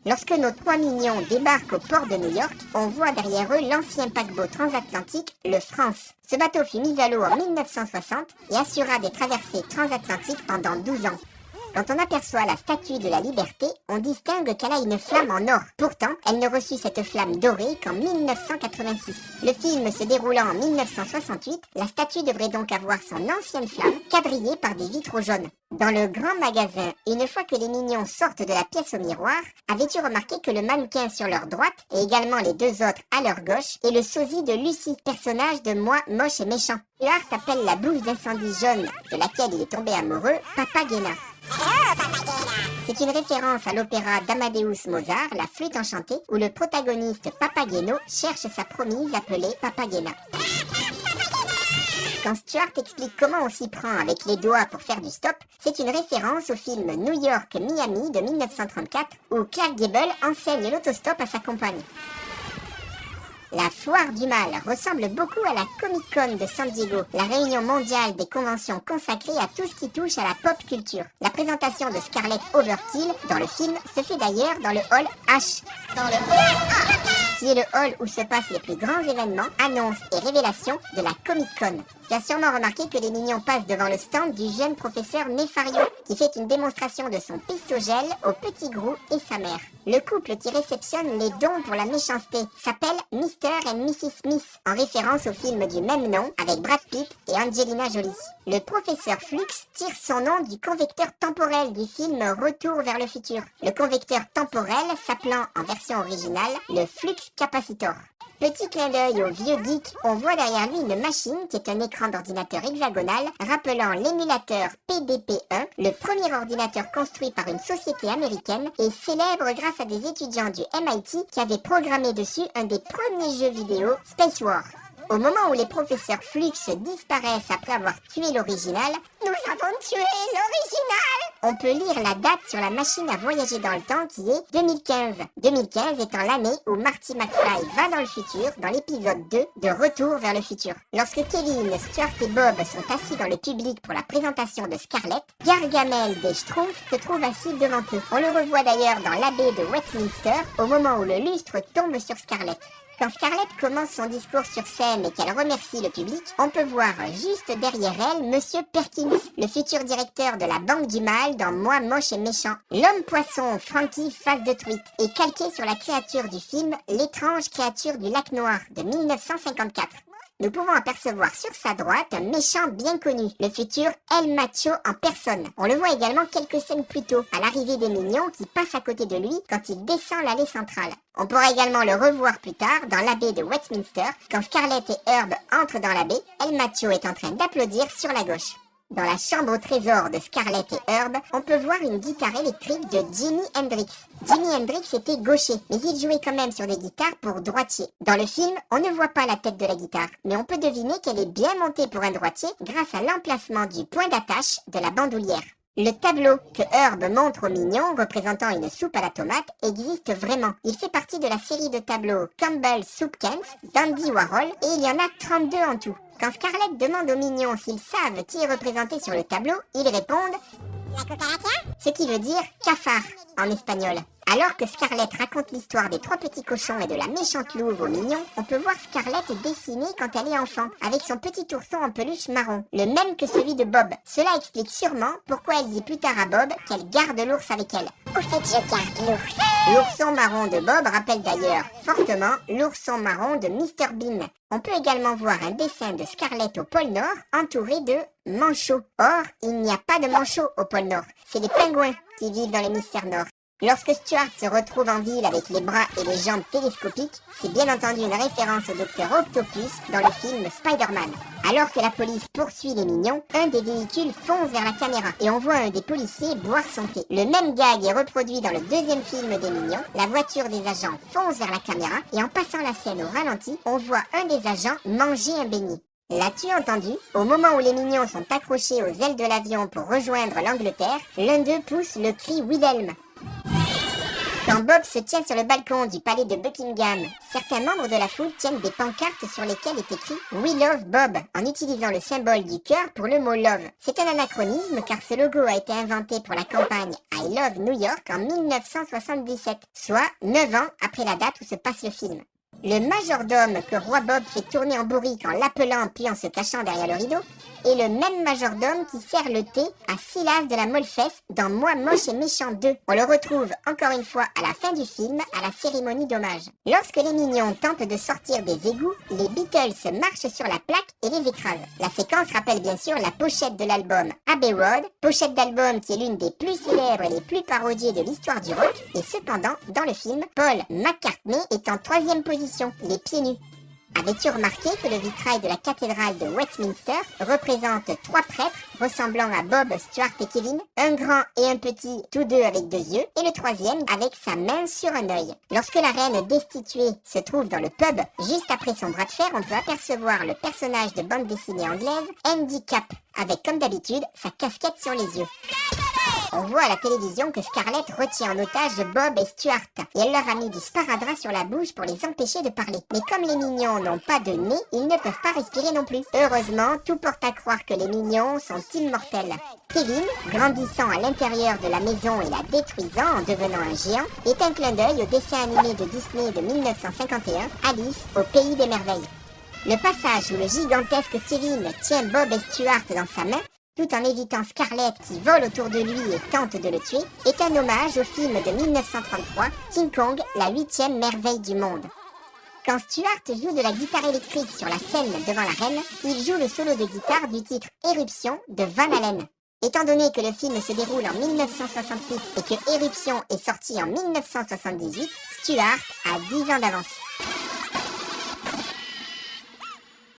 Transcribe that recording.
Lorsque nos trois mignons débarquent au port de New York, on voit derrière eux l'ancien paquebot transatlantique, le France. Ce bateau fut mis à l'eau en 1960 et assura des traversées transatlantiques pendant 12 ans. Quand on aperçoit la statue de la Liberté, on distingue qu'elle a une flamme en or. Pourtant, elle ne reçut cette flamme dorée qu'en 1986. Le film se déroulant en 1968, la statue devrait donc avoir son ancienne flamme, quadrillée par des vitraux jaunes. Dans le grand magasin, une fois que les mignons sortent de la pièce au miroir, avais-tu remarqué que le mannequin sur leur droite, et également les deux autres à leur gauche, est le sosie de Lucie, personnage de Moi, moche et méchant. Stuart appelle la boule d'incendie jaune, de laquelle il est tombé amoureux, Papagena. C'est une référence à l'opéra d'Amadeus Mozart, La flûte enchantée, où le protagoniste Papageno cherche sa promise appelée Papagena. Quand Stuart explique comment on s'y prend avec les doigts pour faire du stop, c'est une référence au film New York-Miami de 1934, où Clark Gable enseigne l'autostop à sa compagne. La Foire du Mal ressemble beaucoup à la Comic-Con de San Diego, la réunion mondiale des conventions consacrées à tout ce qui touche à la pop culture. La présentation de Scarlett Overkill dans le film se fait d'ailleurs dans le hall H. Qui est le hall où se passent les plus grands événements, annonces et révélations de la Comic-Con. Tu as sûrement remarqué que les mignons passent devant le stand du jeune professeur Nefario, qui fait une démonstration de son pistogel au petit Gru et sa mère. Le couple qui réceptionne les dons pour la méchanceté s'appelle Mr. and Mrs. Smith, en référence au film du même nom avec Brad Pitt et Angelina Jolie. Le professeur Flux tire son nom du convecteur temporel du film Retour vers le futur. Le convecteur temporel s'appelant en version originale le Flux Capacitor. Petit clin d'œil au vieux geek, on voit derrière lui une machine qui est un écran d'ordinateur hexagonal rappelant l'émulateur PDP-1, le premier ordinateur construit par une société américaine et célèbre grâce à des étudiants du MIT qui avaient programmé dessus un des premiers jeux vidéo, Space War. Au moment où les professeurs Flux disparaissent après avoir tué l'original, nous avons tué l'original! On peut lire la date sur la machine à voyager dans le temps qui est 2015. 2015 étant l'année où Marty McFly va dans le futur dans l'épisode 2 de Retour vers le futur. Lorsque Kevin, Stuart et Bob sont assis dans le public pour la présentation de Scarlett, Gargamel des Schtroumpfs se trouve assis devant eux. On le revoit d'ailleurs dans l'abbaye de Westminster au moment où le lustre tombe sur Scarlett. Quand Scarlett commence son discours sur scène et qu'elle remercie le public, on peut voir juste derrière elle Monsieur Perkins, le futur directeur de la Banque du Mal dans Moi, moche et méchant. L'homme-poisson Frankie face de truite est calqué sur la créature du film L'étrange créature du lac Noir de 1954. Nous pouvons apercevoir sur sa droite un méchant bien connu, le futur El Macho en personne. On le voit également quelques scènes plus tôt, à l'arrivée des mignons qui passent à côté de lui quand il descend l'allée centrale. On pourra également le revoir plus tard dans l'abbaye de Westminster, quand Scarlett et Herb entrent dans l'abbaye, El Macho est en train d'applaudir sur la gauche. Dans la chambre au trésor de Scarlett et Herb, on peut voir une guitare électrique de Jimi Hendrix. Jimi Hendrix était gaucher, mais il jouait quand même sur des guitares pour droitier. Dans le film, on ne voit pas la tête de la guitare, mais on peut deviner qu'elle est bien montée pour un droitier grâce à l'emplacement du point d'attache de la bandoulière. Le tableau que Herb montre aux mignons représentant une soupe à la tomate existe vraiment. Il fait partie de la série de tableaux Campbell Soup Cans d'Andy Warhol et il y en a 32 en tout. Quand Scarlett demande aux mignons s'ils savent qui est représenté sur le tableau, ils répondent « La cucaracha », ce qui veut dire « cafard » en espagnol. Alors que Scarlett raconte l'histoire des trois petits cochons et de la méchante louve aux mignons, on peut voir Scarlett dessinée quand elle est enfant, avec son petit ourson en peluche marron, le même que celui de Bob. Cela explique sûrement pourquoi elle dit plus tard à Bob qu'elle garde l'ours avec elle. Au fait, je garde l'ours. L'ourson marron de Bob rappelle d'ailleurs fortement l'ourson marron de Mr Bean. On peut également voir un dessin de Scarlett au pôle Nord entouré de manchots. Or, il n'y a pas de manchots au pôle Nord. C'est les pingouins qui vivent dans l'hémisphère Nord. Lorsque Stuart se retrouve en ville avec les bras et les jambes télescopiques, c'est bien entendu une référence au Docteur Octopus dans le film Spider-Man. Alors que la police poursuit les mignons, un des véhicules fonce vers la caméra et on voit un des policiers boire son thé. Le même gag est reproduit dans le deuxième film des mignons. La voiture des agents fonce vers la caméra et en passant la scène au ralenti, on voit un des agents manger un beignet. L'as-tu entendu? Au moment où les mignons sont accrochés aux ailes de l'avion pour rejoindre l'Angleterre, l'un d'eux pousse le cri Wilhelm. Quand Bob se tient sur le balcon du palais de Buckingham, certains membres de la foule tiennent des pancartes sur lesquelles est écrit « We love Bob » en utilisant le symbole du cœur pour le mot « love ». C'est un anachronisme car ce logo a été inventé pour la campagne « I love New York » en 1977, soit 9 ans après la date où se passe le film. Le majordome que Roi Bob fait tourner en bourrique en l'appelant puis en se cachant derrière le rideau est le même majordome qui sert le thé à Silas de la Molle-Fesse dans Moi Moche et Méchant 2. On le retrouve encore une fois à la fin du film à la cérémonie d'hommage. Lorsque les mignons tentent de sortir des égouts, les Beatles marchent sur la plaque et les écrasent. La séquence rappelle bien sûr la pochette de l'album Abbey Road, pochette d'album qui est l'une des plus célèbres et les plus parodiées de l'histoire du rock, et cependant, dans le film, Paul McCartney est en 3e position, les pieds nus. Avais-tu remarqué que le vitrail de la cathédrale de Westminster représente 3 prêtres ressemblant à Bob, Stuart et Kevin, un grand et un petit, tous deux avec 2 yeux, et le 3e avec sa main sur un œil. Lorsque la reine destituée se trouve dans le pub, juste après son bras de fer, on peut apercevoir le personnage de bande dessinée anglaise Andy Capp, avec comme d'habitude sa casquette sur les yeux. On voit à la télévision que Scarlett retient en otage Bob et Stuart, et elle leur a mis du sparadrap sur la bouche pour les empêcher de parler. Mais comme les mignons n'ont pas de nez, ils ne peuvent pas respirer non plus. Heureusement, tout porte à croire que les mignons sont immortels. Kevin, grandissant à l'intérieur de la maison et la détruisant en devenant un géant, est un clin d'œil au dessin animé de Disney de 1951, Alice au Pays des Merveilles. Le passage où le gigantesque Kevin tient Bob et Stuart dans sa main, tout en évitant Scarlett qui vole autour de lui et tente de le tuer, est un hommage au film de 1933, King Kong, la 8e merveille du monde. Quand Stuart joue de la guitare électrique sur la scène devant la reine, il joue le solo de guitare du titre Éruption de Van Halen. Étant donné que le film se déroule en 1968 et que Éruption est sorti en 1978, Stuart a 10 ans d'avance.